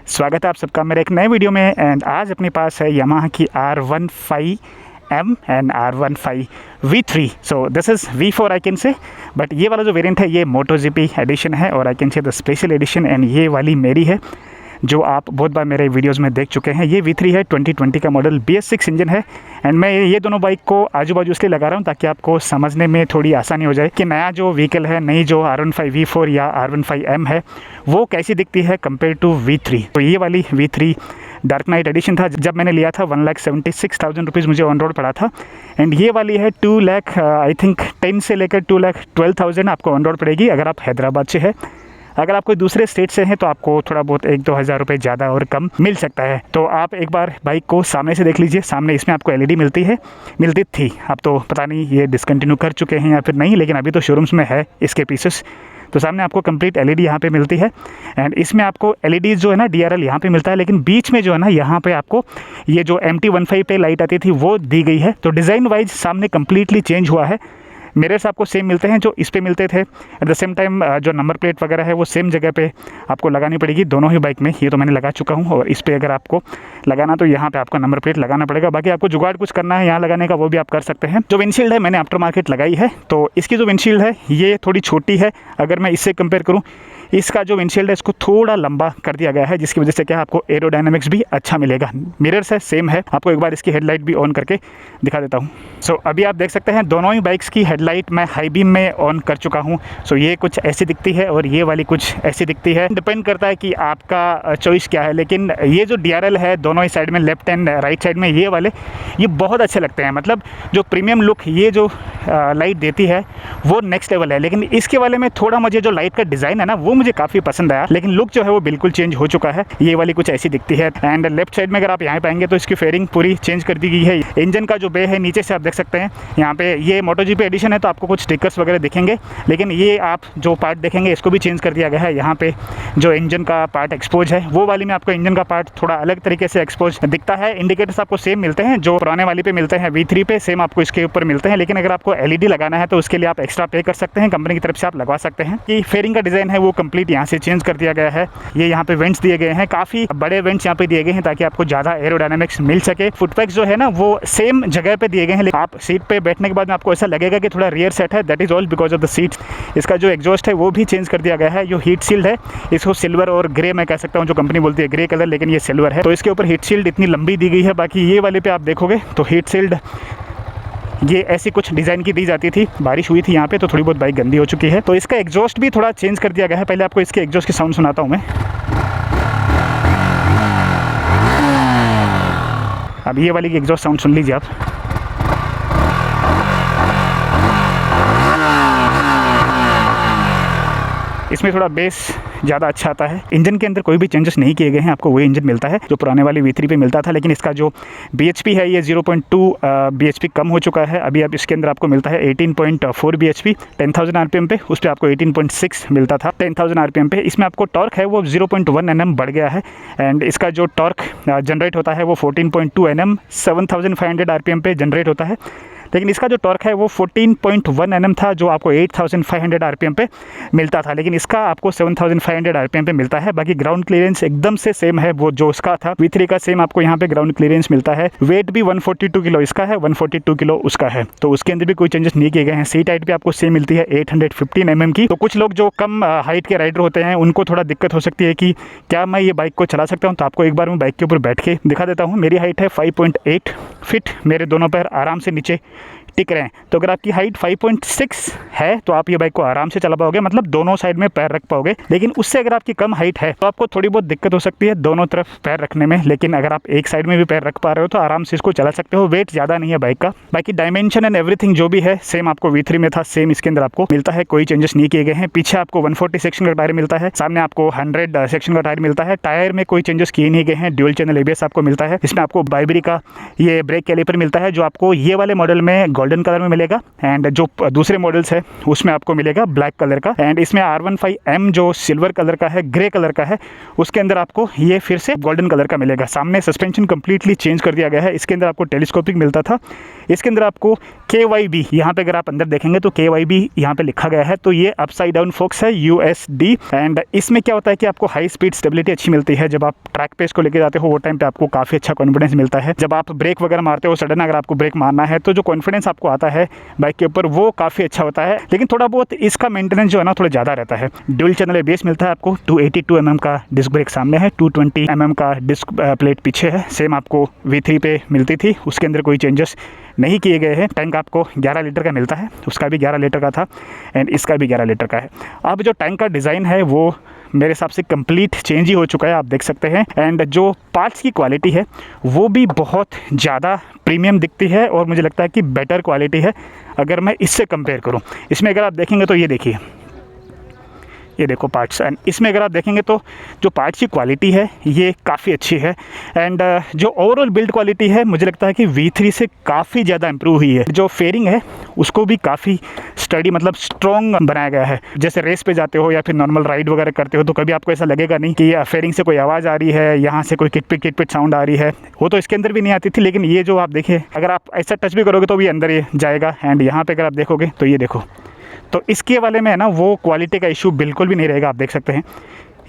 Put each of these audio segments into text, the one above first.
स्वागत है आप सबका मेरे एक नए वीडियो में। एंड आज अपने पास है यामाहा की R15M and R15 V3। So this is V4 I can say, but ये वाला जो वेरिएंट है ये MotoGP एडिशन है और I can say the special edition. And ये वाली मेरी है जो आप बहुत बार मेरे वीडियोस में देख चुके हैं। ये V3 है, 2020 का मॉडल, BS6 इंजन है। एंड मैं ये दोनों बाइक को आजू बाजू इसलिए लगा रहा हूँ ताकि आपको समझने में थोड़ी आसानी हो जाए कि नया जो व्हीकल है, नई जो R15 V4 या R15M है वो कैसी दिखती है कंपेयर टू V3। तो ये वाली V3 डार्क नाइट एडिशन था, जब मैंने लिया था 1,76,000 रुपीज़ मुझे ऑन रोड पड़ा था। एंड ये वाली है 2 लाख आई थिंक 10 से लेकर 2,12,000 आपको ऑन रोड पड़ेगी अगर आप हैदराबाद से है। अगर आप कोई दूसरे स्टेट से हैं तो आपको थोड़ा बहुत 1-2 हज़ार रुपये ज़्यादा और कम मिल सकता है। तो आप एक बार बाइक को सामने से देख लीजिए। सामने इसमें आपको LED मिलती थी, अब तो पता नहीं ये डिसकंटिन्यू कर चुके हैं या फिर नहीं, लेकिन अभी तो शोरूम्स में है इसके पीसेस। तो सामने आपको कंप्लीट LED यहाँ पे मिलती है। एंड इसमें आपको LEDs जो है ना DRL यहाँ पे मिलता है, लेकिन बीच में जो है ना यहाँ पे आपको ये जो MT15 पे लाइट आती थी वो दी गई है। तो डिज़ाइन वाइज सामने कम्प्लीटली चेंज हुआ है। मिरर्स आपको सेम मिलते हैं जो इस पे मिलते थे। एट द सेम टाइम जो नंबर प्लेट वगैरह है वो सेम जगह पे आपको लगानी पड़ेगी दोनों ही बाइक में। ये तो मैंने लगा चुका हूँ, और इस पे अगर आपको लगाना तो यहाँ पे आपको नंबर प्लेट लगाना पड़ेगा। बाकी आपको जुगाड़ कुछ करना है यहाँ लगाने का वो भी आप कर सकते हैं। जो विंडशील्ड है मैंने आफ्टर मार्केट लगाई है, तो इसकी जो विंडशील्ड है ये थोड़ी छोटी है। अगर मैं इससे कंपेयर करूँ, इसका जो विंडशील्ड है इसको थोड़ा लंबा कर दिया गया है, जिसकी वजह से क्या आपको एरोडायनामिक्स भी अच्छा मिलेगा। मिरर्स है सेम है। आपको एक बार इसकी हेडलाइट भी ऑन करके दिखा देता हूँ। सो अभी आप देख सकते हैं दोनों ही बाइक्स की हेडलाइट मैं हाई बीम में ऑन कर चुका हूँ। सो ये कुछ ऐसी दिखती है और ये वाली कुछ ऐसी दिखती है। डिपेंड करता है कि आपका चॉइस क्या है। लेकिन ये जो DRL है दोनों ही साइड में, लेफ्ट एंड राइट साइड में, ये वाले ये बहुत अच्छे लगते हैं। मतलब जो प्रीमियम लुक ये जो लाइट देती है वो नेक्स्ट लेवल है। लेकिन इसके वाले में थोड़ा मुझे जो लाइट का डिज़ाइन है ना वो मुझे काफ़ी पसंद आया, लेकिन लुक जो है वो बिल्कुल चेंज हो चुका है। ये वाली कुछ ऐसी दिखती है। एंड लेफ्ट साइड में अगर आप यहाँ पाएंगे तो इसकी फेयरिंग पूरी चेंज कर दी गई है। इंजन का जो बे है नीचे से आप देख सकते हैं, यहाँ पे ये MotoGP एडिशन है तो आपको कुछ स्टिकर्स वगैरह दिखेंगे, लेकिन ये आप जो पार्ट देखेंगे इसको भी चेंज कर दिया गया है। यहाँ पे जो इंजन का पार्ट एक्सपोज है वो वाली में आपको इंजन का पार्ट थोड़ा अलग तरीके से एक्सपोज दिखता है। इंडिकेटर्स आपको सेम मिलते हैं जो पुराने वाली पे मिलते हैं, V3 पे सेम आपको इसके ऊपर मिलते हैं। लेकिन अगर आपको LED लगाना है तो उसके लिए आप एक्स्ट्रा पे कर सकते हैं, कंपनी की तरफ से आप लगवा सकते हैं। कि फेयरिंग का डिज़ाइन है वो कंप्लीट यहाँ से चेंज कर दिया गया है। ये यहाँ पे वेंट्स दिए गए हैं, काफ़ी बड़े वेंट्स यहाँ पे दिए गए हैं ताकि आपको ज़्यादा एरोडायनामिक्स मिल सके। फुटपैक्स जो है ना वो सेम जगह पे दिए गए हैं, लेकिन आप सीट पे बैठने के बाद में आपको ऐसा लगेगा कि थोड़ा रियर सेट है। That is all because of the seats. इसका जो एग्जॉस्ट है वो भी चेंज कर दिया गया है। जो हीट शील्ड है इसको सिल्वर और ग्रे मैं कह सकता हूँ, जो कंपनी बोलती है ग्रे कलर, लेकिन ये सिल्वर है। तो इसके ऊपर हीट शील्ड इतनी लंबी दी गई है। बाकी ये वाले पे आप देखोगे तो हीट शील्ड ये ऐसी कुछ डिज़ाइन की दी जाती थी। बारिश हुई थी यहाँ पे तो थोड़ी बहुत बाइक गंदी हो चुकी है। तो इसका एग्जॉस्ट भी थोड़ा चेंज कर दिया गया है। पहले आपको इसके एग्जॉस्ट की साउंड सुनाता हूँ मैं। अब ये वाली की एग्जॉस्ट साउंड सुन लीजिए आप। इसमें थोड़ा बेस ज़्यादा अच्छा आता है। इंजन के अंदर कोई भी चेंजेस नहीं किए गए हैं, आपको वही इंजन मिलता है जो पुराने वाले V3 पे मिलता था। लेकिन इसका जो BHP है ये 0.2 BHP कम हो चुका है। अभी अब इसके अंदर आपको मिलता है 18.4 BHP 10,000 RPM पे। उस पर आपको 18.6 मिलता था 10,000 RPM पे। इसमें आपको टॉर्क है वो 0.1 Nm बढ़ गया है। एंड इसका जो टॉर्क जनरेट होता है वो 14.2 Nm 7,500 RPM पे जनरेट होता है। लेकिन इसका जो टॉर्क है वो 14.1 Nm था जो आपको 8,500 RPM पे मिलता था, लेकिन इसका आपको 7,500 RPM पे मिलता है। बाकी ग्राउंड क्लियरेंस एकदम से सेम है वो जो उसका था V3 का, सेम आपको यहाँ पे ग्राउंड क्लियरेंस मिलता है। वेट भी 142 किलो इसका है, 142 किलो उसका है, तो उसके अंदर भी कोई चेंजेस नहीं किए गए हैं। सीट हाइट भी आपको सेम मिलती है 815 mm की। तो कुछ लोग जो कम हाइट के राइडर होते हैं उनको थोड़ा दिक्कत हो सकती है कि क्या मैं ये बाइक को चला सकता हूँ। तो आपको एक बार मैं बाइक के ऊपर बैठ के दिखा देता हूँ। मेरी हाइट है 5.8 फीट, मेरे दोनों पैर आराम से नीचे टिक रहे हैं। तो अगर आपकी हाइट 5.6 है तो आप ये बाइक को आराम से चला पाओगे, मतलब दोनों साइड में पैर रख पाओगे। लेकिन उससे अगर आपकी कम हाइट है तो आपको थोड़ी बहुत दिक्कत हो सकती है दोनों तरफ पैर रखने में। लेकिन अगर आप एक साइड में भी पैर रख पा रहे हो तो आराम से इसको चला सकते हो। वेट ज़्यादा नहीं है बाइक का। बाकी डायमेंशन एंड एवरीथिंग जो भी है सेम आपको V3 में था, सेम इसके अंदर आपको मिलता है। कोई चेंजेस नहीं किए गए हैं। पीछे आपको 140 सेक्शन का टायर मिलता है, सामने आपको 100 सेक्शन का टायर मिलता है। टायर में कोई चेंजेस किए नहीं गए हैं। ड्यूल चैनल ABS आपको मिलता है। इसमें आपको बाइबरी का ये ब्रेक कैलिपर मिलता है जो आपको ये वाले मॉडल में गोल्डन कलर में मिलेगा एंड जो दूसरे मॉडल्स है उसमें आपको मिलेगा ब्लैक कलर का। एंड इसमें R15M जो सिल्वर कलर का है, ग्रे कलर का है, उसके अंदर आपको ये फिर से गोल्डन कलर का मिलेगा। सामने सस्पेंशन कंप्लीटली चेंज कर दिया गया है। इसके अंदर आपको टेलीस्कोपिक मिलता था, इसके अंदर आपको KYB, यहाँ पे अगर आप अंदर देखेंगे तो KYB यहाँ पे लिखा गया है, तो ये अपसाइड डाउन फोक्स है USD। एंड इसमें क्या होता है कि आपको हाई स्पीड स्टेबिलिटी अच्छी मिलती है। जब आप ट्रैक पे इसको लेके जाते हो वो टाइम पे आपको काफ़ी अच्छा कॉन्फिडेंस मिलता है। जब आप ब्रेक वगैरह मारते हो सडन अगर आपको ब्रेक मारना है तो जो कॉन्फिडेंस आपको आता है बाइक के ऊपर वो काफ़ी अच्छा होता है। लेकिन थोड़ा बहुत इसका मेंटेनेंस जो है ना थोड़ा ज़्यादा रहता है। ड्यूल चैनल बेस मिलता है आपको, 282 mm का डिस्क ब्रेक सामने है, 220 mm का डिस्क प्लेट पीछे है। सेम आपको V3 पे मिलती थी, उसके अंदर कोई चेंजेस नहीं किए गए हैं। टैंक आपको 11 लीटर का मिलता है, उसका भी 11 लीटर का था एंड इसका भी 11 लीटर का है। अब जो टैंक का डिज़ाइन है वो मेरे हिसाब से कंप्लीट चेंज ही हो चुका है, आप देख सकते हैं। एंड जो पार्ट्स की क्वालिटी है वो भी बहुत ज़्यादा प्रीमियम दिखती है और मुझे लगता है कि बेटर क्वालिटी है अगर मैं इससे कंपेयर करूं। इसमें अगर आप देखेंगे तो ये देखिए, ये देखो पार्ट्स, एंड इसमें अगर आप देखेंगे तो जो पार्ट्स की क्वालिटी है ये काफ़ी अच्छी है। एंड जो ओवरऑल बिल्ड क्वालिटी है मुझे लगता है कि V3 से काफ़ी ज़्यादा इंप्रूव हुई है। जो फेयरिंग है उसको भी काफ़ी स्टडी मतलब स्ट्रॉन्ग बनाया गया है। जैसे रेस पे जाते हो या फिर नॉर्मल राइड वगैरह करते हो तो कभी आपको ऐसा लगेगा नहीं कि फेयरिंग से कोई आवाज़ आ रही है, यहाँ से कोई किट-पिट साउंड आ रही है। वो तो इसके अंदर भी नहीं आती थी, लेकिन ये जो आप देखिए अगर आप ऐसा टच भी करोगे तो भी अंदर ये जाएगा। एंड यहाँ पर अगर आप देखोगे तो ये देखो, तो इसके वाले में है ना वो क्वालिटी का इशू बिल्कुल भी नहीं रहेगा। आप देख सकते हैं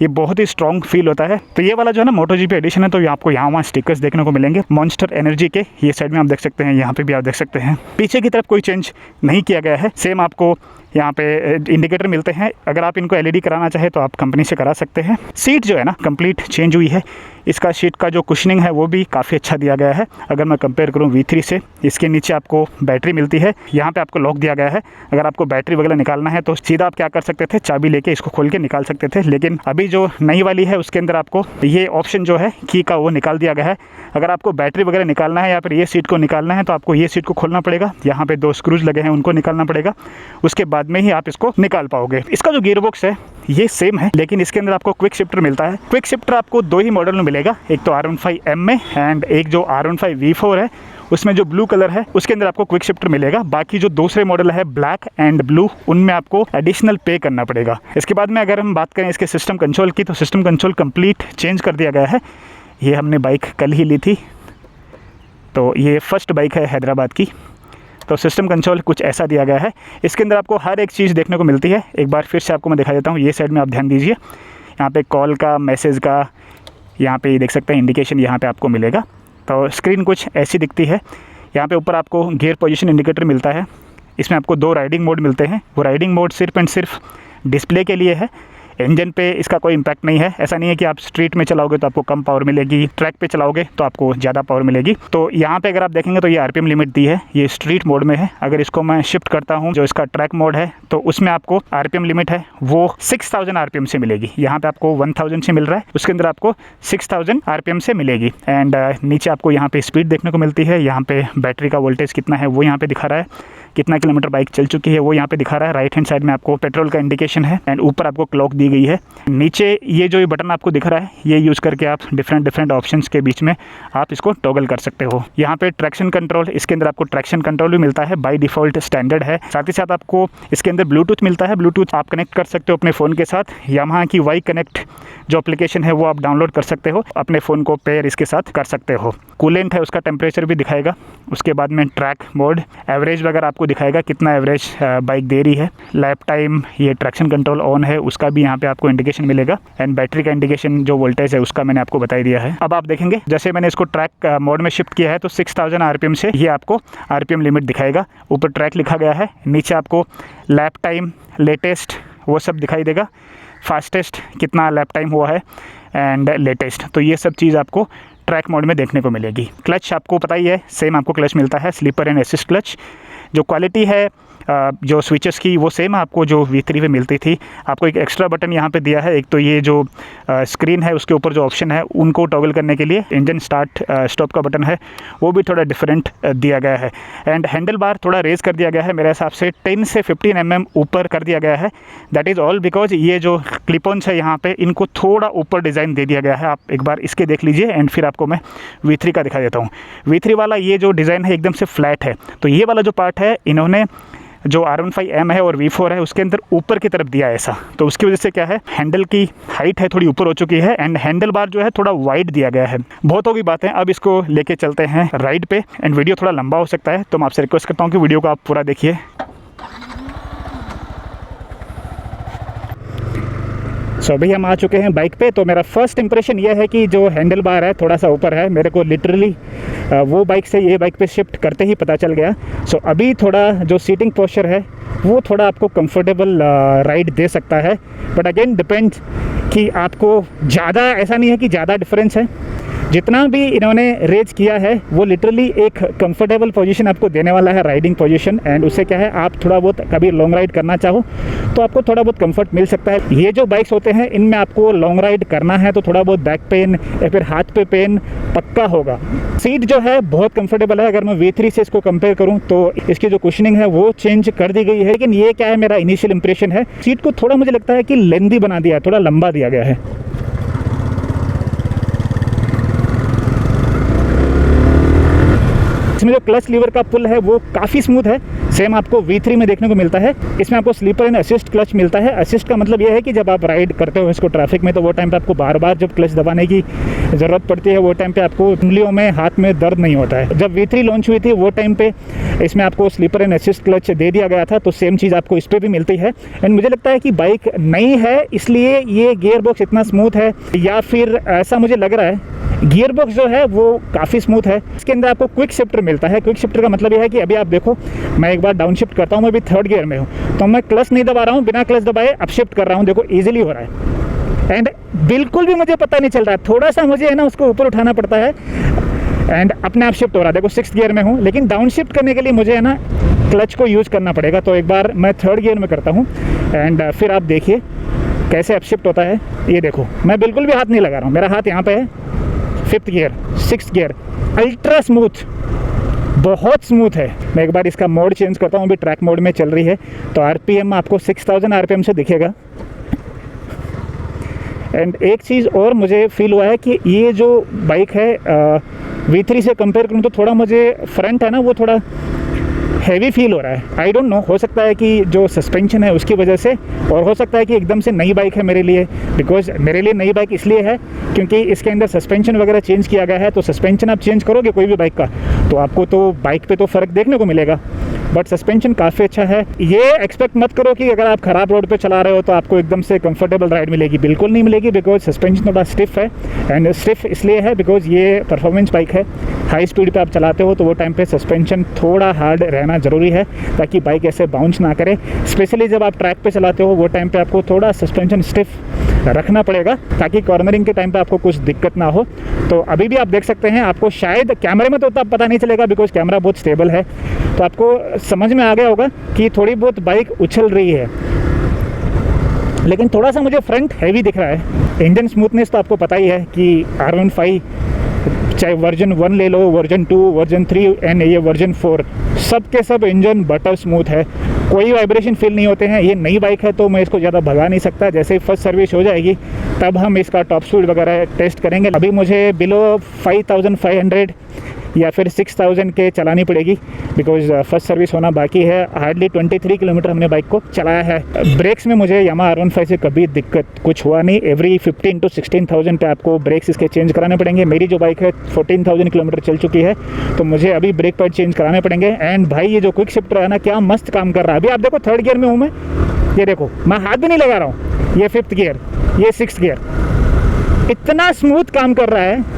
ये बहुत ही स्ट्रॉन्ग फील होता है। तो ये वाला जो है ना MotoGP एडिशन है, तो आपको यहाँ वहाँ स्टिकर्स देखने को मिलेंगे मॉन्स्टर एनर्जी के। ये साइड में आप देख सकते हैं, यहाँ पे भी आप देख सकते हैं। पीछे की तरफ कोई चेंज नहीं किया गया है। सेम आपको यहाँ पे इंडिकेटर मिलते हैं, अगर आप इनको LED कराना चाहे तो आप कंपनी से करा सकते हैं। सीट जो है ना कंप्लीट चेंज हुई है। इसका सीट का जो कुशनिंग है वो भी काफ़ी अच्छा दिया गया है अगर मैं कंपेयर करूँ V3 से। इसके नीचे आपको बैटरी मिलती है, यहाँ पे आपको लॉक दिया गया है। अगर आपको बैटरी वगैरह निकालना है तो सीधा आप क्या कर सकते थे, चाबी लेके इसको खोल के निकाल सकते थे। लेकिन अभी जो नई वाली है उसके अंदर आपको ये ऑप्शन जो है की का वो निकाल दिया गया है। अगर आपको बैटरी वगैरह निकालना है या फिर ये सीट को निकालना है तो आपको ये सीट को खोलना पड़ेगा। यहाँ पे 2 स्क्रूज लगे हैं उनको निकालना पड़ेगा, उसके बाद में ही आप इसको निकाल पाओगे। इसका जो गियर बॉक्स है ये सेम है, लेकिन इसके अंदर आपको क्विक शिफ्टर मिलता है। क्विक शिफ्टर आपको 2 ही मॉडल में मिलेगा, एक तो R15M में एंड एक जो R15 V4 है उसमें जो ब्लू कलर है उसके अंदर आपको क्विक शिफ्टर मिलेगा। बाकी जो दूसरे मॉडल है ब्लैक एंड ब्लू उनमें आपको एडिशनल पे करना पड़ेगा। इसके बाद में अगर हम बात करें इसके सिस्टम कंट्रोल की, तो सिस्टम कंट्रोल कंप्लीट चेंज कर दिया गया है। ये हमने बाइक कल ही ली थी, तो ये फर्स्ट बाइक है हैदराबाद की। तो सिस्टम कंट्रोल कुछ ऐसा दिया गया है। इसके अंदर आपको हर एक चीज़ देखने को मिलती है। एक बार फिर से आपको मैं दिखा देता हूँ, ये साइड में आप ध्यान दीजिए, यहाँ पे कॉल का, मैसेज का, यहाँ पे देख सकते हैं इंडिकेशन यहाँ पे आपको मिलेगा। तो स्क्रीन कुछ ऐसी दिखती है। यहाँ पे ऊपर आपको गियर पोजीशन इंडिकेटर मिलता है। इसमें आपको 2 राइडिंग मोड मिलते हैं। वो राइडिंग मोड सिर्फ एंड सिर्फ डिस्प्ले के लिए है, इंजन पे इसका कोई इम्पैक्ट नहीं है। ऐसा नहीं है कि आप स्ट्रीट में चलाओगे तो आपको कम पावर मिलेगी, ट्रैक पे चलाओगे तो आपको ज़्यादा पावर मिलेगी। तो यहाँ पे अगर आप देखेंगे तो ये RPM लिमिट दी है, ये स्ट्रीट मोड में है। अगर इसको मैं शिफ्ट करता हूँ जो इसका ट्रैक मोड है तो उसमें आपको RPM लिमिट है वो 6000 RPM से मिलेगी। यहाँ पे आपको 1000 से मिल रहा है, उसके अंदर आपको 6000 RPM से मिलेगी। एंड नीचे आपको यहाँ पे स्पीड देखने को मिलती है। यहाँ पे बैटरी का वोल्टेज कितना है वो यहाँ पे दिखा रहा है, कितना किलोमीटर बाइक चल चुकी है वो यहाँ पे दिखा रहा है। राइट हैंड साइड में आपको पेट्रोल का इंडिकेशन है एंड ऊपर आपको क्लॉक दी गई है। नीचे ये जो बटन आपको दिख रहा है ये यूज़ करके आप डिफरेंट ऑप्शंस के बीच में आप इसको टॉगल कर सकते हो। यहाँ पे ट्रैक्शन कंट्रोल, इसके अंदर आपको ट्रैक्शन कंट्रोल भी मिलता है, बाय डिफ़ॉल्ट स्टैंडर्ड है। साथ ही साथ आपको इसके अंदर ब्लूटूथ मिलता है। ब्लूटूथ आप कनेक्ट कर सकते हो अपने फ़ोन के साथ। यामाहा की वाई कनेक्ट जो एप्लीकेशन है वो आप डाउनलोड कर सकते हो, अपने फ़ोन को पेयर इसके साथ कर सकते हो। कूलेंट है उसका टेम्परेचर भी दिखाएगा। उसके बाद में ट्रैक मोड, एवरेज वगैरह आपको दिखाएगा कितना एवरेज बाइक दे रही है। लैप टाइम, ये ट्रैक्शन कंट्रोल ऑन है उसका भी यहाँ पे आपको इंडिकेशन मिलेगा। एंड बैटरी का इंडिकेशन जो वोल्टेज है उसका मैंने आपको बता दिया है। अब आप देखेंगे जैसे मैंने इसको ट्रैक मोड में शिफ्ट किया है तो 6000 RPM से ये आपको RPM लिमिट दिखाएगा। ऊपर ट्रैक लिखा गया है, नीचे आपको लैप टाइम, लेटेस्ट वो सब दिखाई देगा, फास्टेस्ट कितना लैप टाइम हुआ है एंड लेटेस्ट। तो ये सब चीज़ आपको ट्रैक मोड में देखने को मिलेगी। क्लच आपको पता ही है, सेम आपको क्लच मिलता है, स्लीपर एंड असिस्ट क्लच। जो क्वालिटी है जो स्विचेस की वो सेम आपको जो V3 पे मिलती थी। आपको एक एक्स्ट्रा बटन यहाँ पे दिया है, एक तो ये जो स्क्रीन है उसके ऊपर जो ऑप्शन है उनको टॉगल करने के लिए इंजन स्टार्ट स्टॉप का बटन है वो भी थोड़ा डिफरेंट दिया गया है। एंड हैंडल बार थोड़ा रेज़ कर दिया गया है, मेरे हिसाब से 10 से 15 mm ऊपर कर दिया गया है। दैट इज़ ऑल बिकॉज ये जो क्लिपॉन्स है यहाँ पे इनको थोड़ा ऊपर डिज़ाइन दे दिया गया है। आप एक बार इसके देख लीजिए एंड फिर आपको मैं V3 का दिखा देता हूँ। V3 वाला ये जो डिज़ाइन है एकदम से फ्लैट है, तो ये वाला जो पार्ट है इन्होंने जो R15M है और V4 है उसके अंदर ऊपर की तरफ दिया है ऐसा, तो उसकी वजह से क्या है हैंडल की हाइट है थोड़ी ऊपर हो चुकी है एंड हैंडल बार जो है थोड़ा वाइड दिया गया है। बहुत होगी बातें, अब इसको लेके चलते हैं राइड पे एंड वीडियो थोड़ा लंबा हो सकता है तो मैं आपसे रिक्वेस्ट करता हूँ कि वीडियो को आप पूरा देखिए। सो अभी हम आ चुके हैं बाइक पे। तो मेरा फर्स्ट इंप्रेशन ये है कि जो हैंडल बार है थोड़ा सा ऊपर है, मेरे को लिटरली वो बाइक से ये बाइक पे शिफ्ट करते ही पता चल गया। सो अभी थोड़ा जो सीटिंग पोस्चर है वो थोड़ा आपको कंफर्टेबल राइड दे सकता है, बट अगेन डिपेंड्स कि आपको ज़्यादा, ऐसा नहीं है कि ज़्यादा डिफरेंस है। जितना भी इन्होंने रेज किया है वो लिटरली एक कंफर्टेबल पोजीशन आपको देने वाला है, राइडिंग पोजीशन। एंड उससे क्या है आप थोड़ा बहुत कभी लॉन्ग राइड करना चाहो तो आपको थोड़ा बहुत कंफर्ट मिल सकता है। ये जो बाइक्स होते हैं इनमें आपको लॉन्ग राइड करना है तो थोड़ा बहुत बैक पेन या फिर हाथ पे पेन पक्का होगा। सीट जो है बहुत कंफर्टेबल है, अगर मैं V3 से इसको कंपेयर करूँ तो इसकी जो कुशनिंग है वो चेंज कर दी गई है। लेकिन ये क्या है, मेरा इनिशियल इंप्रेशन है, सीट को थोड़ा मुझे लगता है कि लेंदी बना दिया है, थोड़ा लंबा दिया गया है। इसमें जो क्लच लीवर का पुल है वो काफ़ी स्मूथ है, सेम आपको V3 में देखने को मिलता है। इसमें आपको स्लीपर एंड असिस्ट क्लच मिलता है। असिस्ट का मतलब ये है कि जब आप राइड करते हो इसको ट्रैफिक में तो वो टाइम पे आपको बार बार जब क्लच दबाने की ज़रूरत पड़ती है वो टाइम पे आपको उंगलियों में हाथ में दर्द नहीं होता है। जब V3 लॉन्च हुई थी वो टाइम पे इसमें आपको स्लीपर एंड असिस्ट क्लच दे दिया गया था, तो सेम चीज़ आपको इस पर भी मिलती है। एंड मुझे लगता है कि बाइक नई है इसलिए ये गियर बॉक्स इतना स्मूथ है, या फिर ऐसा मुझे लग रहा है गियर बॉक्स जो है वो काफ़ी स्मूथ है। इसके अंदर आपको क्विक शिफ्टर मिलता है। क्विक शिफ्टर का मतलब ये है कि अभी आप देखो मैं एक बार डाउन शिफ्ट करता हूँ, मैं अभी 3rd गियर में हूँ तो मैं क्लच नहीं दबा रहा हूँ, बिना क्लच दबाए अप शिफ्ट कर रहा हूँ, देखो ईजिली हो रहा है। एंड बिल्कुल भी मुझे पता नहीं चल रहा है, थोड़ा सा मुझे है ना उसको ऊपर उठाना पड़ता है एंड अपने आप शिफ्ट हो रहा है। देखो 6th गियर में हूँ, लेकिन डाउन शिफ्ट करने के लिए मुझे है ना क्लच को यूज़ करना पड़ेगा। तो एक बार मैं 3rd गियर में करता हूँ एंड फिर आप देखिए कैसे अप शिफ्ट होता है। ये देखो मैं बिल्कुल भी हाथ नहीं लगा रहा हूँ, मेरा हाथ यहाँ पे है। 5th gear, 6th gear, ultra smooth, बहुत स्मूथ है। मैं एक बार इसका मोड चेंज करता हूँ, अभी ट्रैक मोड में चल रही है तो RPM आपको 6000 RPM से दिखेगा। एंड एक चीज़ और मुझे फील हुआ है कि ये जो बाइक है V3 से कंपेयर करूँ तो थोड़ा मुझे फ्रंट है ना वो थोड़ा हैवी फील हो रहा है। आई डोंट नो, हो सकता है कि जो सस्पेंशन है उसकी वजह से, और हो सकता है कि एकदम से नई बाइक है मेरे लिए। बिकॉज मेरे लिए नई बाइक इसलिए है क्योंकि इसके अंदर सस्पेंशन वगैरह चेंज किया गया है। तो सस्पेंशन आप चेंज करोगे कोई भी बाइक का तो आपको तो बाइक पे तो फ़र्क देखने को मिलेगा, बट सस्पेंशन काफ़ी अच्छा है। ये एक्सपेक्ट मत करो कि अगर आप ख़राब रोड पे चला रहे हो तो आपको एकदम से कंफर्टेबल राइड मिलेगी, बिल्कुल नहीं मिलेगी। बिकॉज सस्पेंशन थोड़ा स्टिफ है, एंड स्टिफ इसलिए है बिकॉज ये परफॉर्मेंस बाइक है। हाई स्पीड पे आप चलाते हो तो वो टाइम पे सस्पेंशन थोड़ा हार्ड रहना ज़रूरी है ताकि बाइक ऐसे बाउंस ना करे। स्पेशली जब आप ट्रैक पे चलाते हो वो टाइम पे आपको थोड़ा सस्पेंशन स्टिफ रखना पड़ेगा ताकि कॉर्नरिंग के टाइम पे आपको कुछ दिक्कत ना हो। तो अभी भी आप देख सकते हैं, आपको शायद कैमरे में तो उतना पता नहीं चलेगा बिकॉज कैमरा बहुत स्टेबल है, तो आपको समझ में आ गया होगा कि थोड़ी बहुत बाइक उछल रही है। लेकिन थोड़ा सा मुझे फ्रंट हैवी दिख रहा है। इंजन स्मूथनेस तो आपको पता ही है कि R15 चाहे वर्जन 1 ले लो, वर्जन 2, वर्जन 3 एंड ये वर्जन 4, सब के सब इंजन बटर स्मूथ है, कोई वाइब्रेशन फील नहीं होते हैं। ये नई बाइक है तो मैं इसको ज़्यादा भगा नहीं सकता, जैसे ही फर्स्ट सर्विस हो जाएगी तब हम इसका टॉप स्पीड वगैरह टेस्ट करेंगे। अभी मुझे बिलो 5500 या फिर 6000 के चलानी पड़ेगी बिकॉज फर्स्ट सर्विस होना बाकी है। हार्डली 23 किलोमीटर हमने बाइक को चलाया है। ब्रेक्स में मुझे यामाहा R15 से कभी दिक्कत कुछ हुआ नहीं। एवरी 15 to 16,000 पे आपको ब्रेक्स इसके चेंज कराने पड़ेंगे। मेरी जो बाइक है 14,000 किलोमीटर चल चुकी है तो मुझे अभी ब्रेक पैड चेंज कराने पड़ेंगे। एंड भाई ये जो क्विक शिफ्टर है ना क्या मस्त काम कर रहा है। अभी आप देखो 3rd गियर में हूँ मैं, ये देखो मैं हाथ भी नहीं लगा रहा हूँ। ये 5th गियर, ये 6th गियर, इतना स्मूथ काम कर रहा है।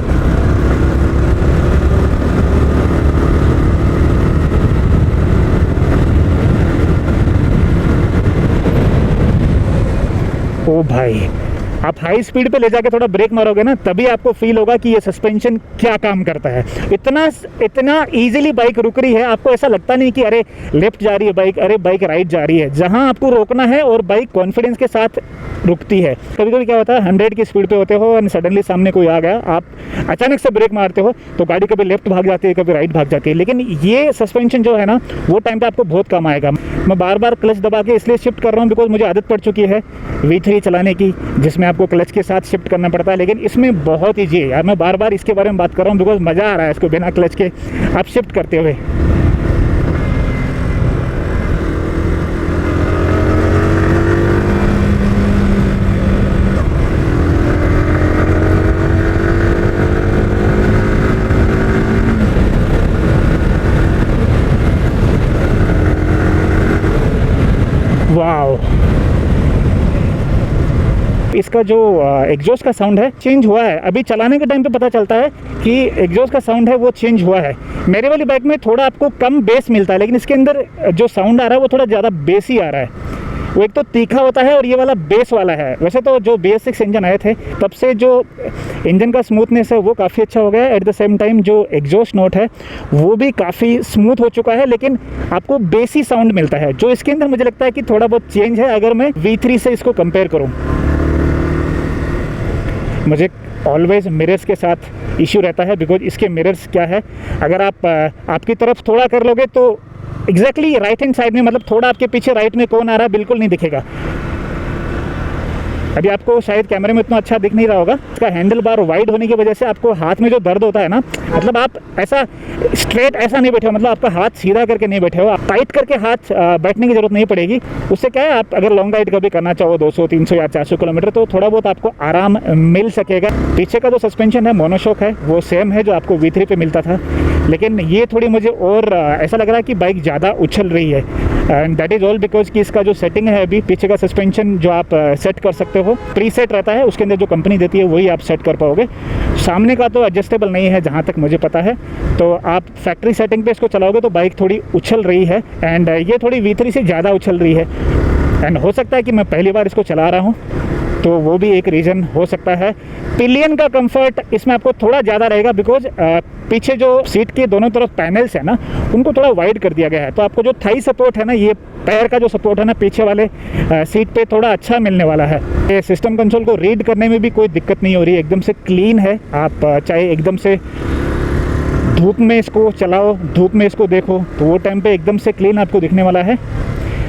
ओ भाई आप हाई स्पीड पे ले जाके थोड़ा ब्रेक मारोगे ना, तभी आपको फील होगा कि ये सस्पेंशन क्या काम करता है। इतना इजीली बाइक रुक रही है, आपको ऐसा लगता नहीं कि अरे लेफ्ट जा रही है बाइक, अरे बाइक राइट जा रही है। जहां आपको रोकना है और बाइक कॉन्फिडेंस के साथ रुकती है। कभी कभी क्या होता है 100 की स्पीड पे होते हो और सडनली सामने कोई आ गया, आप अचानक से ब्रेक मारते हो तो गाड़ी कभी लेफ्ट भाग जाती है, कभी राइट भाग जाती है। लेकिन ये सस्पेंशन जो है ना, वो टाइम पे आपको बहुत काम आएगा। मैं बार बार क्लच दबा के इसलिए शिफ्ट कर रहा हूँ बिकॉज मुझे आदत पड़ चुकी है V3 चलाने की, जिसमें आपको क्लच के साथ शिफ्ट करना पड़ता है। लेकिन इसमें बहुत ईजी है यार, मैं बार बार इसके बारे में बात कर रहा हूँ बिकॉज मज़ा आ रहा है इसको बिना क्लच के आप शिफ्ट करते हुए। वाओ, इसका जो एग्जॉस्ट का साउंड है चेंज हुआ है। अभी चलाने के टाइम पे पता चलता है कि एग्जॉस्ट का साउंड है वो चेंज हुआ है। मेरे वाली बाइक में थोड़ा आपको कम बेस मिलता है, लेकिन इसके अंदर जो साउंड आ रहा है वो थोड़ा ज़्यादा बेस ही आ रहा है। वो एक तो तीखा होता है और ये वाला बेस वाला है। वैसे तो जो BS6 इंजन आए थे तब से जो इंजन का स्मूथनेस है वो काफ़ी अच्छा हो गया है। एट द सेम टाइम जो एग्जॉस्ट नोट है वो भी काफ़ी स्मूथ हो चुका है, लेकिन आपको बेसी साउंड मिलता है जो इसके अंदर मुझे लगता है कि थोड़ा बहुत चेंज है अगर मैं V3 से इसको कंपेयर करूँ। मुझे ऑलवेज मिरर्स के साथ इश्यू रहता है बिकॉज इसके मिरर्स क्या है, अगर आप आपकी तरफ थोड़ा कर लोगे तो एग्जैक्टली राइट हैंड साइड में, मतलब थोड़ा आपके पीछे राइट में कौन आ रहा है बिल्कुल नहीं दिखेगा। अभी आपको शायद कैमरे में इतना अच्छा दिख नहीं रहा होगा, इसका हैंडल बार वाइड होने की वजह से आपको हाथ में जो दर्द होता है ना, मतलब आप ऐसा स्ट्रेट ऐसा नहीं बैठे हो, मतलब आपका हाथ सीधा करके नहीं बैठे हो, आप टाइट करके हाथ बैठने की जरूरत नहीं पड़ेगी। उससे क्या है, आप अगर लॉन्ग राइड कभी करना चाहो 200, 300 या 400 किलोमीटर, तो थोड़ा बहुत आपको आराम मिल सकेगा। पीछे का जो सस्पेंशन है मोनोशॉक है, वो सेम है जो आपको V3 पे मिलता था, लेकिन ये थोड़ी मुझे और ऐसा लग रहा है कि बाइक ज़्यादा उछल रही है। And that is all because कि इसका जो सेटिंग है अभी पीछे का सस्पेंशन जो आप सेट कर सकते हो, प्री सेट रहता है, उसके अंदर जो कंपनी देती है वही आप सेट कर पाओगे। सामने का तो एडजस्टेबल नहीं है जहाँ तक मुझे पता है, तो आप फैक्ट्री सेटिंग पे इसको चलाओगे तो बाइक थोड़ी उछल रही है। एंड ये थोड़ी V3 से ज़्यादा उछल रही है। एंड हो सकता है कि मैं पहली बार इसको चला रहा हूँ, तो वो भी एक रीज़न हो सकता है। पिलियन का कंफर्ट इसमें आपको थोड़ा ज़्यादा रहेगा बिकॉज पीछे जो सीट के दोनों तरफ पैनल्स है ना, उनको थोड़ा वाइड कर दिया गया है, तो आपको जो थाई सपोर्ट है ना, ये पैर का जो सपोर्ट है ना पीछे वाले सीट पे थोड़ा अच्छा मिलने वाला है। ये सिस्टम कंसोल को रीड करने में भी कोई दिक्कत नहीं हो रही है, एकदम से क्लीन है। आप चाहे एकदम से धूप में इसको चलाओ, धूप में इसको देखो, तो वो टाइम पे एकदम से क्लीन आपको दिखने वाला है।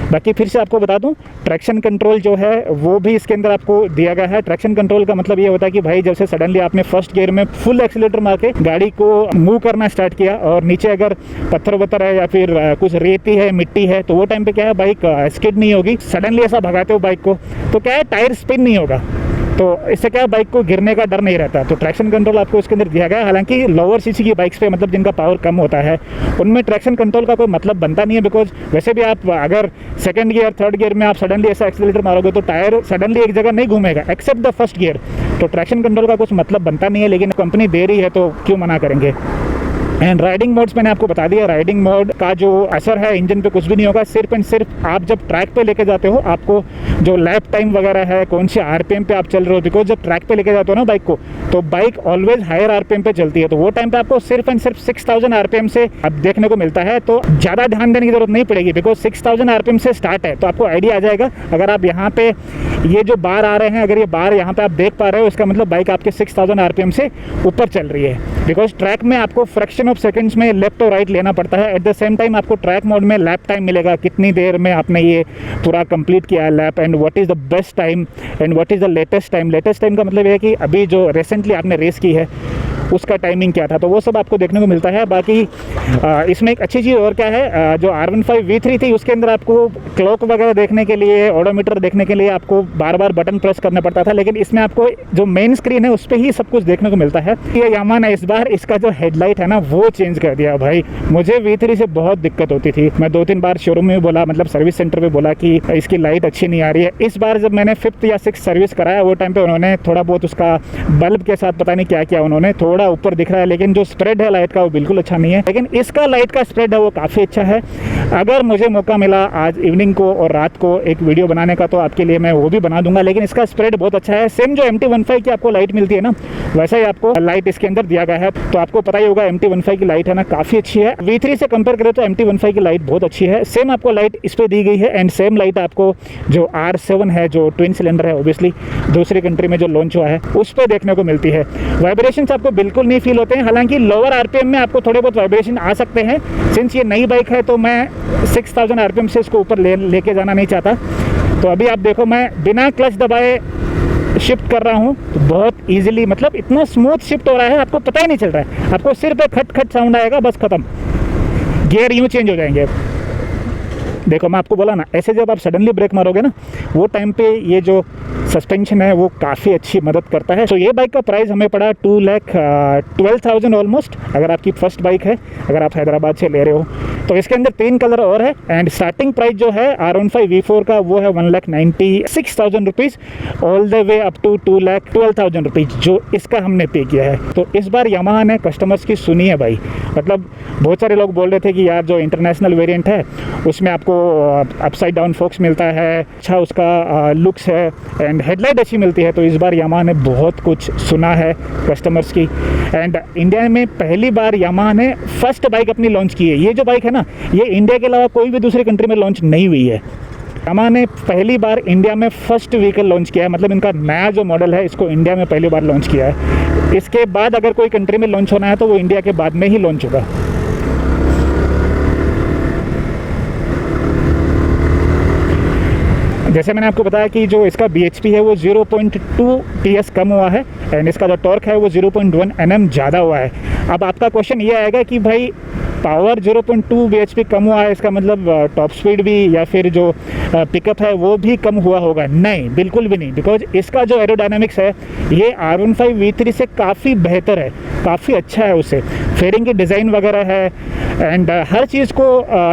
बाकी फिर से आपको बता दूं, ट्रैक्शन कंट्रोल जो है वो भी इसके अंदर आपको दिया गया है। ट्रैक्शन कंट्रोल का मतलब ये होता है कि भाई जब से सडनली आपने फर्स्ट गियर में फुल एक्सीलेटर मार के गाड़ी को मूव करना स्टार्ट किया और नीचे अगर पत्थर वत्थर है या फिर कुछ रेती है, मिट्टी है, तो वो टाइम पे क्या है, बाइक स्किड नहीं होगी। सडनली ऐसा भगाते हो बाइक को तो क्या है, टायर स्पिन नहीं होगा, तो इससे क्या बाइक को गिरने का डर नहीं रहता। तो ट्रैक्शन कंट्रोल आपको इसके अंदर दिया गया है। हालांकि लोअर सीसी की बाइक्स पे, मतलब जिनका पावर कम होता है, उनमें ट्रैक्शन कंट्रोल का कोई मतलब बनता नहीं है बिकॉज वैसे भी आप अगर सेकंड गियर, थर्ड गियर में आप सडनली ऐसा एक्सीलरेटर मारोगे तो टायर सडनली एक जगह नहीं घूमेगा एक्सेप्ट द फर्स्ट गियर। तो ट्रैक्शन कंट्रोल का कुछ मतलब बनता नहीं है, लेकिन कंपनी दे रही है तो क्यों मना करेंगे। एंड राइडिंग मोड्स मैंने आपको बता दिया, राइडिंग मोड का जो असर है इंजन पे कुछ भी नहीं होगा। सिर्फ एंड सिर्फ आप जब ट्रैक पे लेके जाते हो, आपको जो लैप टाइम वगैरह है, कौन से RPM पे आप चल रहे हो, बिकॉज जब ट्रैक पे लेके जाते हो ना बाइक को, तो बाइक ऑलवेज हायर RPM पे चलती है, तो वो टाइम पे आपको सिर्फ एंड सिर्फ 6000 RPM से अब देखने को मिलता है। तो ज़्यादा ध्यान देने की जरूरत नहीं पड़ेगी बिकॉज 6000 RPM से स्टार्ट है, तो आपको आइडिया आ जाएगा। अगर आप यहाँ पे ये जो बार आ रहे हैं, अगर ये बार यहाँ पे आप देख पा रहे हो, इसका मतलब बाइक आपके 6000 RPM से ऊपर चल रही है। बिकॉज ट्रैक में आपको फ्रैक्शन ऑफ सेकंड्स में लेफ्ट और राइट लेना पड़ता है। एट द सेम टाइम आपको ट्रैक मोड में लैप टाइम मिलेगा, कितनी देर में आपने ये पूरा कंप्लीट किया है lap, and what is the best time and what is the latest time. Latest time का मतलब ये है कि अभी जो रिसेंटली आपने रेस की है उसका टाइमिंग क्या था, तो वो सब आपको देखने को मिलता है। बाकी इसमें एक अच्छी चीज़ और क्या है, जो R15 V3 थी उसके अंदर आपको क्लॉक वगैरह देखने के लिए, ऑडोमीटर देखने के लिए आपको बार बार बटन प्रेस करना पड़ता था, लेकिन इसमें आपको जो मेन स्क्रीन है उस पर ही सब कुछ देखने को मिलता है। ये यामाहा ने इस बार इसका जो हेडलाइट है ना वो चेंज कर दिया। भाई मुझे V3 से बहुत दिक्कत होती थी, मैं 2-3 बार शोरूम में बोला, मतलब सर्विस सेंटर पे बोला कि इसकी लाइट अच्छी नहीं आ रही है। इस बार जब मैंने 5th या 6th सर्विस कराया, वो टाइम पे उन्होंने थोड़ा बहुत उसका बल्ब के साथ पता नहीं क्या किया, उन्होंने थोड़ा थोड़ा ऊपर दिख रहा है, लेकिन जो स्प्रेड है लाइट का वो बिल्कुल अच्छा नहीं है। लेकिन इसका लाइट का स्प्रेड है वो काफ़ी अच्छा है। अगर मुझे मौका मिला आज इवनिंग को और रात को एक वीडियो बनाने का तो आपके लिए मैं वो भी बना दूंगा, लेकिन इसका स्प्रेड बहुत अच्छा है। सेम जो MT15 की आपको लाइट मिलती है ना, वैसा ही आपको लाइट इसके अंदर दिया गया है। तो आपको पता ही होगा MT15 की लाइट है ना काफ़ी अच्छी है। V3 से कंपेयर करें तो MT15 की लाइट बहुत अच्छी है। सेम आपको लाइट इस पर दी गई है एंड सेम लाइट आपको जो R7 है, जो ट्विन सिलेंडर है, ओबियसली दूसरी कंट्री में जो लॉन्च हुआ है उस पर देखने को मिलती है। वाइब्रेशन आपको बिल्कुल नहीं फील होते हैं। हालांकि लोअर RPM में आपको थोड़े बहुत वाइब्रेशन आ सकते हैं। सिंस ये नई बाइक है तो मैं 6000 RPM से इसको ऊपर लेके जाना नहीं चाहता। तो अभी आप देखो मैं बिना क्लच दबाए शिफ्ट कर रहा हूँ तो बहुत इजीली, मतलब इतना स्मूथ शिफ्ट हो रहा है आपको पता ही नहीं चल रहा है। आपको सिर्फ एक खट खट साउंड आएगा, बस खत्म, गियर यूँ चेंज हो जाएंगे। देखो मैं आपको बोला ना, ऐसे जब आप सडनली ब्रेक मारोगे ना, वो टाइम पे ये जो सस्पेंशन है वो काफ़ी अच्छी मदद करता है। तो ये बाइक का प्राइस हमें पड़ा 2,12,000 ऑलमोस्ट, अगर आपकी फर्स्ट बाइक है, अगर आप हैदराबाद से ले रहे हो तो। इसके अंदर 3 कलर और है एंड स्टार्टिंग प्राइस जो है R15 V4 का वो है 1,96,000 rupees all the way up to 2,12,000 rupees जो इसका हमने पे किया है। तो इस बार यामाहा ने कस्टमर्स की सुनी है भाई। मतलब बहुत सारे लोग बोल रहे थे कि यार जो इंटरनेशनल वेरिएंट है उसमें आपको अपसाइड डाउन फोक्स मिलता है, अच्छा उसका लुक्स है एंड हेडलाइट अच्छी मिलती है। तो इस बार यामाहा ने बहुत कुछ सुना है कस्टमर्स की एंड इंडिया में पहली बार यामाहा ने फर्स्ट बाइक अपनी लॉन्च की है। ये जो बाइक है ना, ये इंडिया के अलावा कोई भी दूसरी कंट्री में लॉन्च नहीं हुई है। यामाहा ने पहली बार इंडिया में फर्स्ट व्हीकल लॉन्च किया है, मतलब इनका नया जो मॉडल है इसको इंडिया में पहली बार लॉन्च किया है। इसके बाद अगर कोई कंट्री में लॉन्च होना है तो वो इंडिया के बाद में ही लॉन्च होगा। जैसे मैंने आपको बताया कि जो इसका BHP है वो 0.2 PS कम हुआ है एंड इसका जो टॉर्क है वो 0.1 Nm ज़्यादा हुआ है। अब आपका क्वेश्चन ये आएगा कि भाई पावर 0.2 BHP कम हुआ है, इसका मतलब टॉप स्पीड भी या फिर जो पिकअप है वो भी कम हुआ होगा? नहीं, बिल्कुल भी नहीं, बिकॉज इसका जो एरोडायनामिक्स है ये R15 V3 से काफ़ी बेहतर है, काफ़ी अच्छा है। उससे फेयरिंग की डिज़ाइन वगैरह है एंड हर चीज़ को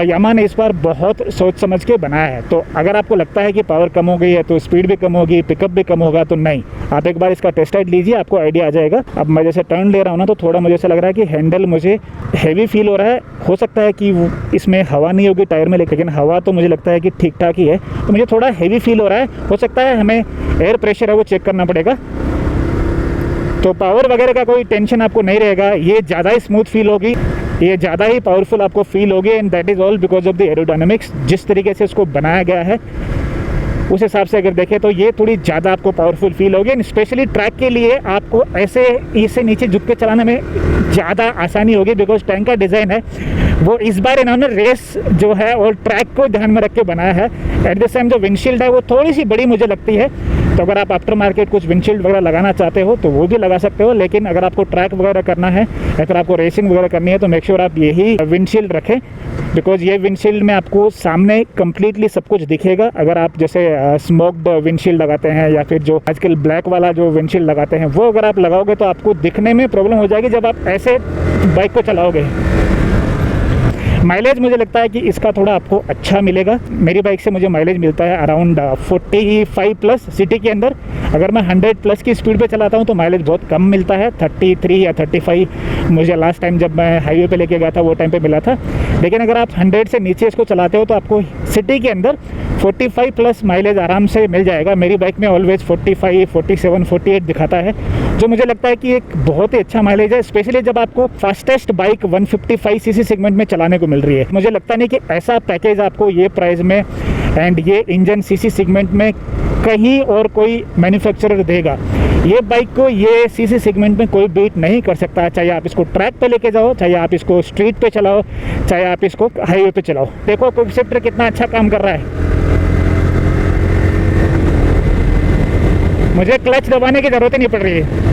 यामाहा ने इस बार बहुत सोच समझ के बनाया है। तो अगर आपको लगता है कि पावर कम हो गई है तो स्पीड भी कम होगी, पिकअप भी कम होगा, तो नहीं, आप एक बार इसका टेस्ट राइड लीजिए, आपको आइडिया आ जाएगा। अब मैं जैसे टर्न ले रहा हूँ ना तो थोड़ा मुझे ऐसा लग रहा है कि हैंडल मुझे हैवी फील हो रहा है। हो सकता है कि इसमें हवा नहीं होगी टायर में, लेकिन हवा तो मुझे लगता है कि ठीक ठाक ही है। तो मुझे थोड़ा हैवी फील हो रहा है, हो सकता है हमें एयर प्रेशर है वो चेक करना पड़ेगा। तो पावर वगैरह का कोई टेंशन आपको नहीं रहेगा, ये ज़्यादा ही स्मूथ फील होगी, ये ज़्यादा ही पावरफुल आपको फील होगी and that is all because of the aerodynamics. जिस तरीके से इसको बनाया गया है उस हिसाब से अगर देखें तो ये थोड़ी ज़्यादा आपको पावरफुल फील होगी एंड स्पेशली ट्रैक के लिए आपको ऐसे इससे नीचे झुक के चलाने में ज़्यादा आसानी होगी बिकॉज टैंक का डिज़ाइन है वो इस बार इन्होंने रेस जो है और ट्रैक को ध्यान में रख के बनाया है। एट द सेम जो विंडशील्ड है वो थोड़ी सी बड़ी मुझे लगती है, तो अगर आप आफ्टर मार्केट कुछ विंडशील्ड वगैरह लगाना चाहते हो तो वो भी लगा सकते हो, लेकिन अगर आपको ट्रैक वगैरह करना है या फिर आपको रेसिंग वगैरह करनी है तो मेक श्योर आप यही विंडशील्ड रखें बिकॉज ये विंडशील्ड में आपको सामने कम्प्लीटली सब कुछ दिखेगा। अगर आप जैसे स्मोक्ड विंडशील्ड लगाते हैं या फिर जो आजकल ब्लैक वाला जो विंडशील्ड लगाते हैं वो अगर आप लगाओगे तो आपको दिखने में प्रॉब्लम हो जाएगी जब आप ऐसे बाइक को चलाओगे। माइलेज मुझे लगता है कि इसका थोड़ा आपको अच्छा मिलेगा। मेरी बाइक से मुझे माइलेज मिलता है अराउंड 45 प्लस सिटी के अंदर। अगर मैं 100 प्लस की स्पीड पे चलाता हूँ तो माइलेज बहुत कम मिलता है, 33 या 35 मुझे लास्ट टाइम जब मैं हाईवे पे लेके गया था वो टाइम पे मिला था। लेकिन अगर आप 100 से नीचे इसको चलाते हो तो आपको सिटी के अंदर 45 प्लस माइलेज आराम से मिल जाएगा। मेरी बाइक में ऑलवेज 45, 47, 48 दिखाता है, जो मुझे लगता है कि एक बहुत ही अच्छा माइलेज है, स्पेशली जब आपको फास्टेस्ट बाइक 155 सीसी सेगमेंट में चलाने को मिल रही है। मुझे लगता नहीं कि ऐसा पैकेज आपको ये प्राइस में एंड ये इंजन सीसी सेगमेंट में कहीं और कोई मैन्युफैक्चरर देगा। ये बाइक को ये सीसी सेगमेंट में कोई बीट नहीं कर सकता, चाहे आप इसको ट्रैक पे लेके जाओ, चाहे आप इसको स्ट्रीट पे चलाओ, चाहे आप इसको हाईवे पे चलाओ। देखो क्विक शिफ्टर कितना अच्छा काम कर रहा है, मुझे क्लच दबाने की ज़रूरत ही नहीं पड़ रही है।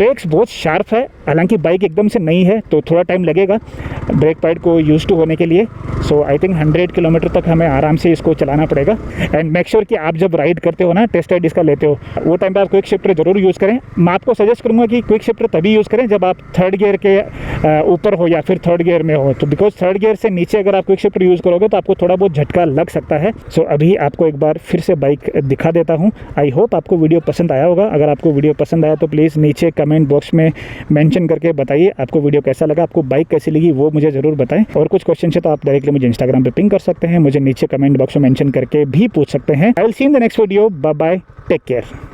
ब्रेक्स बहुत शार्प है, हालांकि बाइक एकदम से नई है तो थोड़ा टाइम लगेगा ब्रेक पैड को यूज़ टू होने के लिए। सो आई थिंक 100 किलोमीटर तक हमें आराम से इसको चलाना पड़ेगा। एंड मेक श्योर कि आप जब राइड करते हो ना, टेस्ट राइड इसका लेते हो, वो टाइम पे आप क्विक शिफ्टर जरूर यूज़ करें। मैं आपको सजेस्ट करूँगा कि क्विक शिफ्टर तभी यूज़ करें जब आप थर्ड गियर के ऊपर हो या फिर थर्ड गियर में हो, तो बिकॉज थर्ड गियर से नीचे अगर आप क्विक शिफ्टर यूज़ करोगे तो आपको थोड़ा बहुत झटका लग सकता है। सो अभी आपको एक बार फिर से बाइक दिखा देता हूँ। आई होप आपको वीडियो पसंद आया होगा। अगर आपको वीडियो पसंद आया तो प्लीज़ नीचे कमेंट बॉक्स में मेंशन करके बताइए आपको वीडियो कैसा लगा, आपको बाइक कैसी लगी, वो मुझे ज़रूर बताएं। और कुछ क्वेश्चन है तो आप डायरेक्टली मुझे इंस्टाग्राम पे पिंग कर सकते हैं, मुझे नीचे कमेंट बॉक्स में मेंशन करके भी पूछ सकते हैं। I will see in the next video. Bye bye, take care.